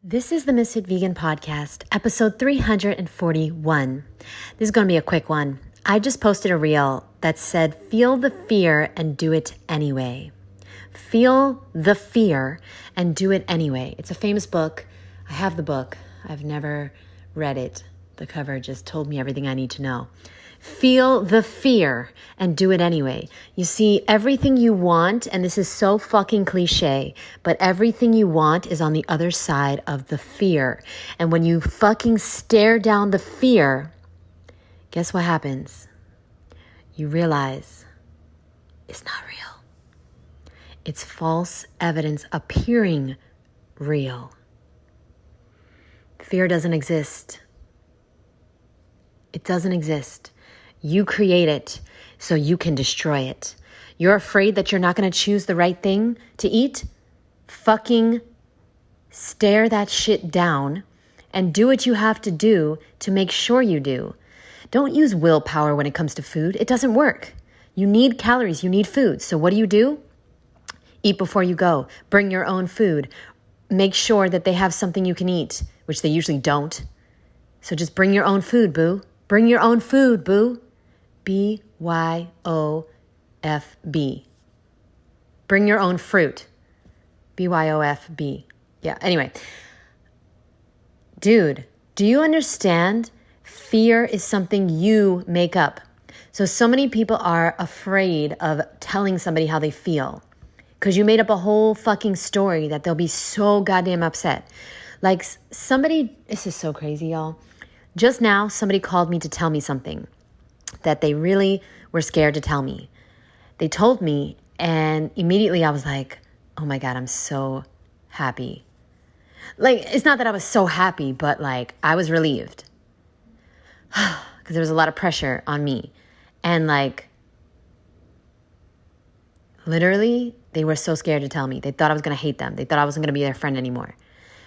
This is the Ms.FitVegan podcast, episode 341. This is going to be a quick one. I just posted a reel that said, feel the fear and do it anyway. Feel the fear and do it anyway. It's a famous book. I have the book. I've never read it. The cover just told me everything I need to know. Feel the fear and do it anyway. You see, everything you want, and this is so fucking cliche, but everything you want is on the other side of the fear. And when you fucking stare down the fear, guess what happens? You realize it's not real. It's false evidence appearing real. Fear doesn't exist. It doesn't exist. You create it so you can destroy it. You're afraid that you're not going to choose the right thing to eat? Fucking stare that shit down and do what you have to do to make sure you do. Don't use willpower when it comes to food. It doesn't work. You need calories. You need food. So what do? Eat before you go. Bring your own food. Make sure that they have something you can eat, which they usually don't. So just bring your own food, boo. Bring your own food, boo. B-Y-O-F-B. Bring your own fruit. B-Y-O-F-B. Yeah, anyway. Dude, do you understand? Fear is something you make up. So many people are afraid of telling somebody how they feel because you made up a whole fucking story that they'll be so goddamn upset. Like somebody, this is so crazy, y'all. Just now, somebody called me to tell me something that they really were scared to tell me. They told me, and immediately I was like, oh my God, I'm so happy. Like, it's not that I was so happy, but like, I was relieved. Because there was a lot of pressure on me. And like, literally, they were so scared to tell me. They thought I was going to hate them. They thought I wasn't going to be their friend anymore.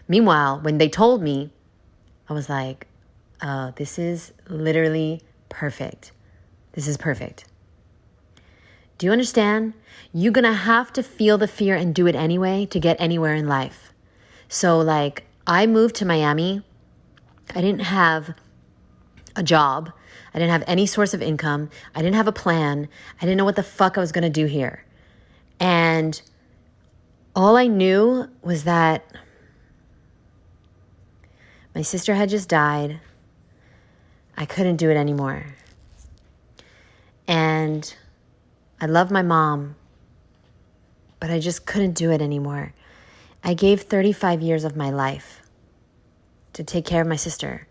Meanwhile, when they told me, I was like, oh, this is literally perfect. This is perfect. Do you understand? You're going to have to feel the fear and do it anyway to get anywhere in life. So like, I moved to Miami. I didn't have a job. I didn't have any source of income. I didn't have a plan. I didn't know what the fuck I was going to do here. And all I knew was that my sister had just died. I couldn't do it anymore. And I love my mom, but I just couldn't do it anymore. I gave 35 years of my life to take care of my sister.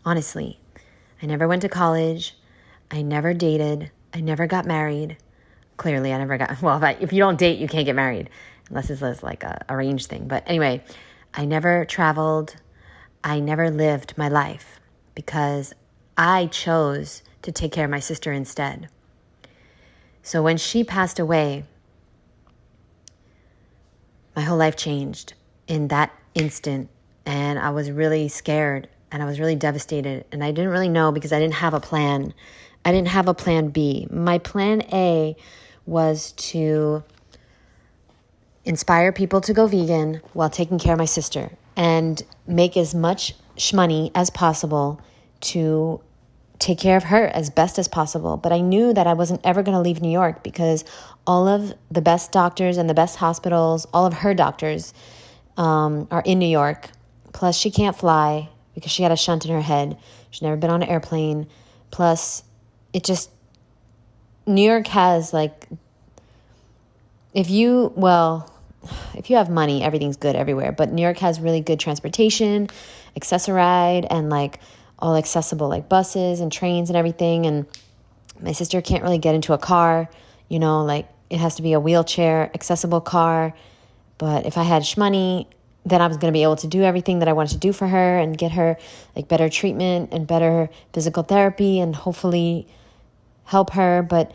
Honestly, I never went to college. I never dated. I never got married. Clearly, I never got, well, if you don't date, you can't get married unless it's like a arranged thing. But anyway, I never traveled. I never lived my life because I chose to take care of my sister instead. So when she passed away, my whole life changed in that instant. And I was really scared and I was really devastated. And I didn't really know because I didn't have a plan. I didn't have a plan B. My plan A was to inspire people to go vegan while taking care of my sister and make as much money as possible to take care of her as best as possible. But I knew that I wasn't ever going to leave New York because all of the best doctors and the best hospitals, all of her doctors are in New York. Plus, she can't fly because she had a shunt in her head. She's never been on an airplane. Plus, New York has like, if you have money, everything's good everywhere. But New York has really good transportation, Access-a-Ride, and like all accessible like buses and trains and everything. And my sister can't really get into a car, like it has to be a wheelchair accessible car. But if I had money, then I was going to be able to do everything that I wanted to do for her and get her like better treatment and better physical therapy and hopefully help her. But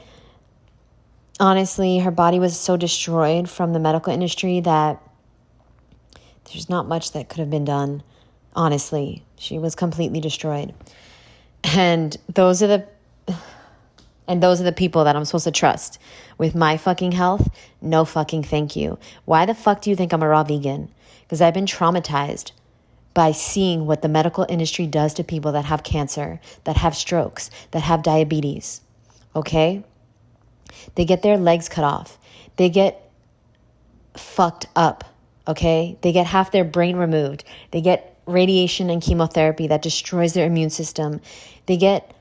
honestly, her body was so destroyed from the medical industry that there's not much that could have been done. Honestly, she was completely destroyed. And those are the people that I'm supposed to trust with my fucking health. No fucking thank you. Why the fuck do you think I'm a raw vegan? Because I've been traumatized by seeing what the medical industry does to people that have cancer, that have strokes, that have diabetes. Okay? They get their legs cut off. They get fucked up. Okay? They get half their brain removed. They get radiation and chemotherapy that destroys their immune system. They get,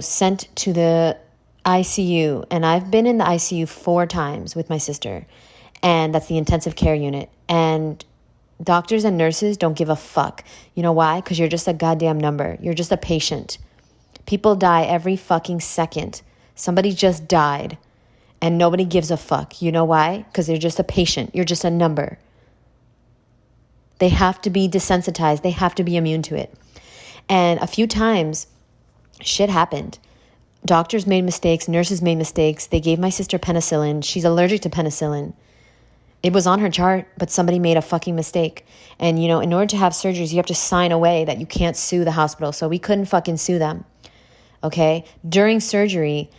sent to the ICU. And I've been in the ICU 4 times with my sister. And that's the intensive care unit. And doctors and nurses don't give a fuck. You know why? Because you're just a goddamn number. You're just a patient. People die every fucking second. Somebody just died. And nobody gives a fuck. You know why? Because they're just a patient. You're just a number. They have to be desensitized. They have to be immune to it. And a few times, shit happened. Doctors made mistakes. Nurses made mistakes. They gave my sister penicillin. She's allergic to penicillin. It was on her chart, but somebody made a fucking mistake. And, in order to have surgeries, you have to sign away that you can't sue the hospital. So we couldn't fucking sue them. Okay? During surgery,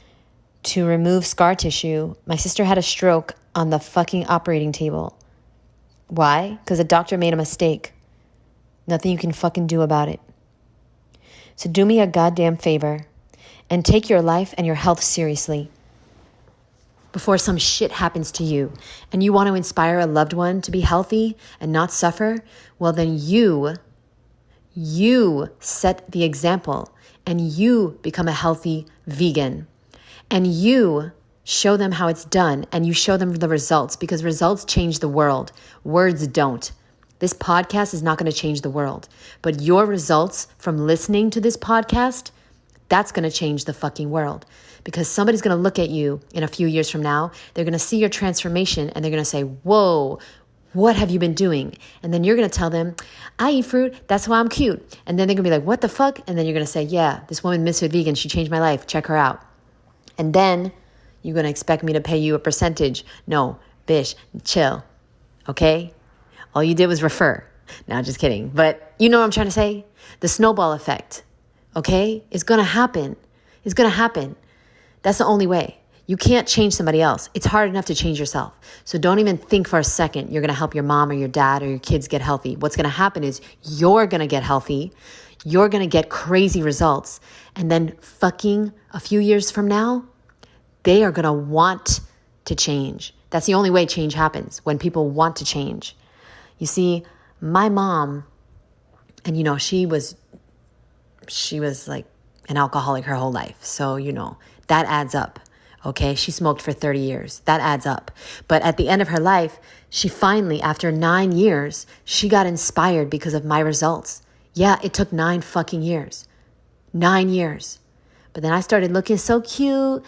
to remove scar tissue, my sister had a stroke on the fucking operating table. Why? Because the doctor made a mistake. Nothing you can fucking do about it. So do me a goddamn favor and take your life and your health seriously. Before some shit happens to you and you want to inspire a loved one to be healthy and not suffer, well then you set the example and you become a healthy vegan and you show them how it's done and you show them the results, because results change the world. Words don't. This podcast is not going to change the world, but your results from listening to this podcast, that's going to change the fucking world. Because somebody's going to look at you in a few years from now, they're going to see your transformation and they're going to say, whoa, what have you been doing? And then you're going to tell them, I eat fruit, that's why I'm cute. And then they're going to be like, what the fuck? And then you're going to say, yeah, this woman, Ms.FitVegan, she changed my life, check her out. And then you're going to expect me to pay you a percentage. No, bitch, chill, okay? All you did was refer. No, just kidding. But you know what I'm trying to say? The snowball effect, okay? It's going to happen. It's going to happen. That's the only way. You can't change somebody else. It's hard enough to change yourself. So don't even think for a second you're going to help your mom or your dad or your kids get healthy. What's going to happen is you're going to get healthy. You're going to get crazy results. And then fucking a few years from now, they are going to want to change. That's the only way change happens, when people want to change. You see, my mom, and she was like an alcoholic her whole life. So, that adds up. Okay. She smoked for 30 years. That adds up. But at the end of her life, she finally, after 9 years, she got inspired because of my results. Yeah, it took 9 fucking years. 9 years. But then I started looking so cute.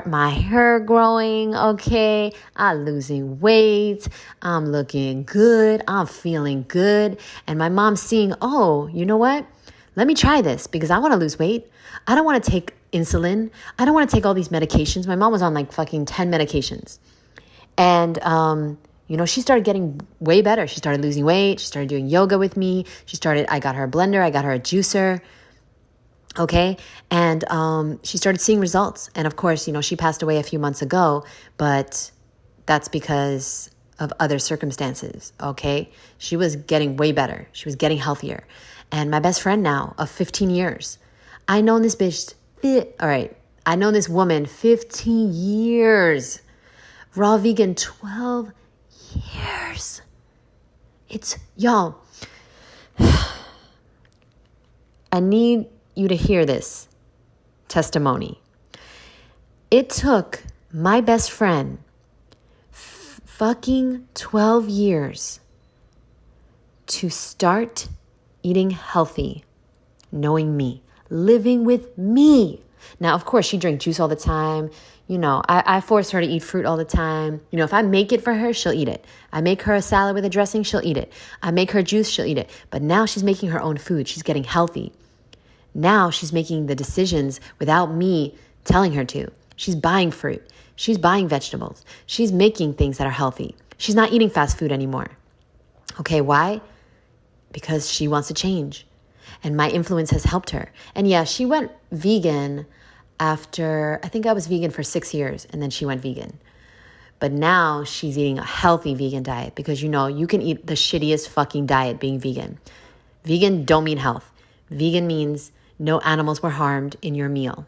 My hair growing, okay? I'm losing weight. I'm looking good. I'm feeling good. And my mom's seeing, oh, you know what? Let me try this because I want to lose weight. I don't want to take insulin. I don't want to take all these medications. My mom was on like fucking 10 medications. And, she started getting way better. She started losing weight. She started doing yoga with me. I got her a blender. I got her a juicer. Okay. And she started seeing results. And of course, she passed away a few months ago, but that's because of other circumstances. Okay. She was getting way better. She was getting healthier. And my best friend now of 15 years, I known this bitch, I known this woman 15 years, raw vegan 12 years. Y'all, I need you to hear this testimony. It took my best friend fucking 12 years to start eating healthy, knowing me, living with me. Now, of course, she drank juice all the time. I force her to eat fruit all the time. If I make it for her, she'll eat it. I make her a salad with a dressing, she'll eat it. I make her juice, she'll eat it. But now she's making her own food. She's getting healthy. Now she's making the decisions without me telling her to. She's buying fruit. She's buying vegetables. She's making things that are healthy. She's not eating fast food anymore. Okay, why? Because she wants to change. And my influence has helped her. And yeah, she went vegan after, I think I was vegan for 6 years, and then she went vegan. But now she's eating a healthy vegan diet because you can eat the shittiest fucking diet being vegan. Vegan don't mean health. Vegan means no animals were harmed in your meal.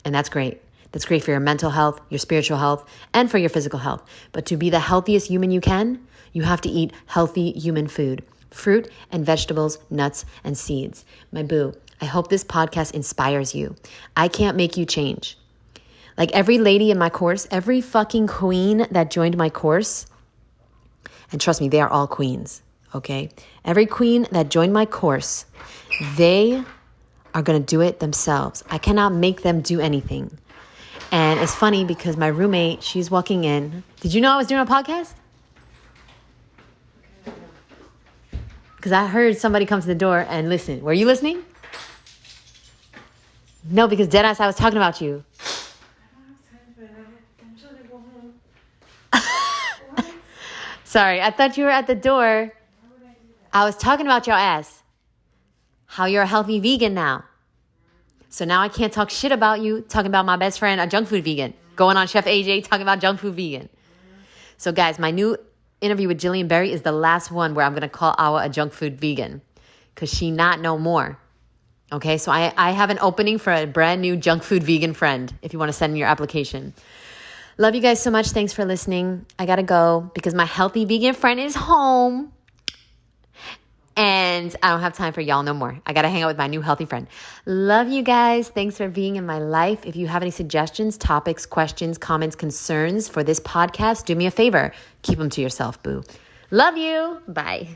And that's great. That's great for your mental health, your spiritual health, and for your physical health. But to be the healthiest human you can, you have to eat healthy human food, fruit and vegetables, nuts and seeds. My boo, I hope this podcast inspires you. I can't make you change. Like every lady in my course, every fucking queen that joined my course, and trust me, they are all queens, okay? Every queen that joined my course, they are going to do it themselves. I cannot make them do anything. And it's funny because my roommate, she's walking in. Did you know I was doing a podcast? Because I heard somebody come to the door and listen. Were you listening? No, because deadass, I was talking about you. Sorry, I thought you were at the door. I was talking about your ass. How you're a healthy vegan now. So now I can't talk shit about you talking about my best friend, a junk food vegan. Going on Chef AJ talking about junk food vegan. So guys, my new interview with Jillian Berry is the last one where I'm going to call Awa a junk food vegan. Because she not no more. Okay, so I have an opening for a brand new junk food vegan friend if you want to send me your application. Love you guys so much. Thanks for listening. I got to go because my healthy vegan friend is home. And I don't have time for y'all no more. I got to hang out with my new healthy friend. Love you guys. Thanks for being in my life. If you have any suggestions, topics, questions, comments, concerns for this podcast, do me a favor. Keep them to yourself, boo. Love you. Bye.